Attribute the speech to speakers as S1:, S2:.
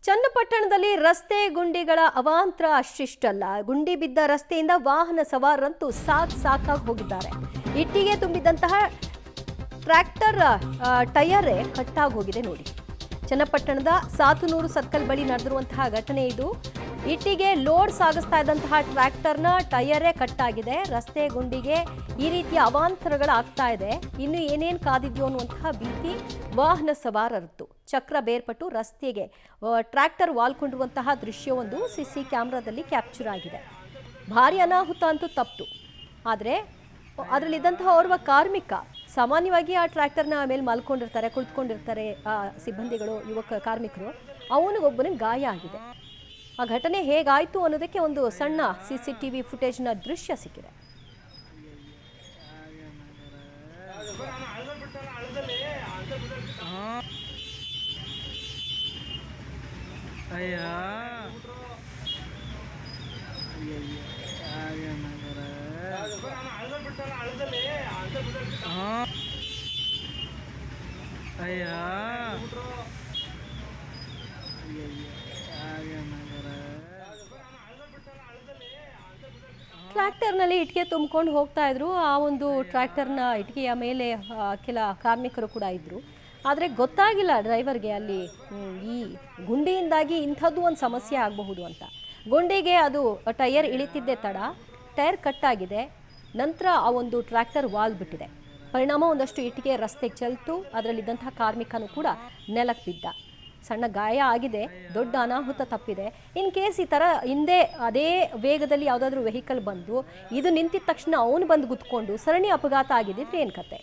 S1: ಚನ್ನಪಟ್ಟಣದಲ್ಲಿ ರಸ್ತೆ ಗುಂಡಿಗಳ ಅವಾಂತರ ಅಷ್ಟಿಷ್ಟಲ್ಲ. ಗುಂಡಿ ಬಿದ್ದ ರಸ್ತೆಯಿಂದ ವಾಹನ ಸವಾರರಂತೂ ಸಾಕಾಗಿ ಹೋಗಿದ್ದಾರೆ. ಇಟ್ಟಿಗೆ ತುಂಬಿದಂತಹ ಟ್ರ್ಯಾಕ್ಟರ್ ಟಯರೇ ಕಟ್ಟಾಗಿ ಹೋಗಿದೆ ನೋಡಿ. ಚನ್ನಪಟ್ಟಣದ ಸಾತನೂರು ಸರ್ಕಲ್ ಬಳಿ ನಡೆದಿರುವಂತಹ ಘಟನೆ ಇದು. ಇಟ್ಟಿಗೆ ಲೋಡ್ ಸಾಗಿಸ್ತಾ ಇದ್ದಂತಹ ಟ್ರ್ಯಾಕ್ಟರ್ನ ಟಯರೇ ಕಟ್ಟಾಗಿದೆ. ರಸ್ತೆ ಗುಂಡಿಗೆ ಈ ರೀತಿಯ ಅವಾಂತರಗಳಾಗ್ತಾ ಇದೆ. ಇನ್ನು ಏನೇನು ಕಾದಿದ್ಯೋ ಅನ್ನುವಂತಹ ಭೀತಿ ವಾಹನ ಸವಾರರದ್ದು. ಚಕ್ರ ಬೇರ್ಪಟ್ಟು ರಸ್ತೆಗೆ ಟ್ರ್ಯಾಕ್ಟರ್ ವಾಲ್ಕೊಂಡಿರುವಂತಹ ದೃಶ್ಯವೊಂದು ಸಿಸಿ ಕ್ಯಾಮೆರಾದಲ್ಲಿ ಕ್ಯಾಪ್ಚರ್ ಆಗಿದೆ. ಭಾರಿ ಅನಾಹುತ ಅಂತೂ ತಪ್ಪಿತು. ಆದರೆ ಅದರಲ್ಲಿದ್ದಂತಹ ಓರ್ವ ಕಾರ್ಮಿಕ ಸಾಮಾನ್ಯವಾಗಿ ಆ ಟ್ರ್ಯಾಕ್ಟರ್ನ ಮೇಲೆ ಮಲ್ಕೊಂಡಿರ್ತಾರೆ, ಕುಳಿತುಕೊಂಡಿರ್ತಾರೆ ಸಿಬ್ಬಂದಿಗಳು, ಯುವಕ ಕಾರ್ಮಿಕರು. ಅವನಿಗೊಬ್ಬನಿಗೆ ಗಾಯ ಆಗಿದೆ. ಆ ಘಟನೆ ಹೇಗಾಯಿತು ಅನ್ನೋದಕ್ಕೆ ಒಂದು ಸಣ್ಣ CCTV ಫುಟೇಜ್ನ ದೃಶ್ಯ ಸಿಕ್ಕಿದೆ. ಟ್ರ್ಯಾಕ್ಟರ್ನಲ್ಲಿ ಇಟ್ಟಿಗೆ ತುಂಬಿಕೊಂಡು ಹೋಗ್ತಾ ಇದ್ರು. ಆ ಒಂದು ಟ್ರ್ಯಾಕ್ಟರ್ನ ಇಟ್ಟಿಗೆಯ ಮೇಲೆ ಕೆಲ ಕಾರ್ಮಿಕರು ಕೂಡ ಇದ್ರು. ಆದರೆ ಗೊತ್ತಾಗಿಲ್ಲ ಡ್ರೈವರ್ಗೆ ಅಲ್ಲಿ ಈ ಗುಂಡಿಯಿಂದಾಗಿ ಇಂಥದ್ದು ಒಂದು ಸಮಸ್ಯೆ ಆಗಬಹುದು ಅಂತ. ಗುಂಡಿಗೆ ಅದು ಟೈರ್ ಇಳಿತಿದ್ದೆ ತಡ, ಟೈರ್ ಕಟ್ಟಾಗಿದೆ. ನಂತರ ಆ ಒಂದು ಟ್ರ್ಯಾಕ್ಟರ್ ವಾಲ್ ಬಿಟ್ಟಿದೆ. ಪರಿಣಾಮ ಒಂದಷ್ಟು ಇಟ್ಟಿಗೆ ರಸ್ತೆಗೆ ಚೆಲ್ತು. ಅದರಲ್ಲಿದ್ದಂತಹ ಕಾರ್ಮಿಕನು ಕೂಡ ನೆಲಕ್ಕೆ ಬಿದ್ದ. ಸಣ್ಣ ಗಾಯ ಆಗಿದೆ. ದೊಡ್ಡ ಅನಾಹುತ ತಪ್ಪಿದೆ. ಇನ್ ಕೇಸ್ ಈ ಥರ ಹಿಂದೆ ಅದೇ ವೇಗದಲ್ಲಿ ಯಾವುದಾದ್ರೂ ವೆಹಿಕಲ್ ಬಂದು ಇದು ನಿಂತಿದ ತಕ್ಷಣ ಅವನು ಬಂದು ಗುದ್ಕೊಂಡು ಸರಣಿ ಅಪಘಾತ ಆಗಿದ್ದಿದ್ರೆ ಏನು ಕತೆ?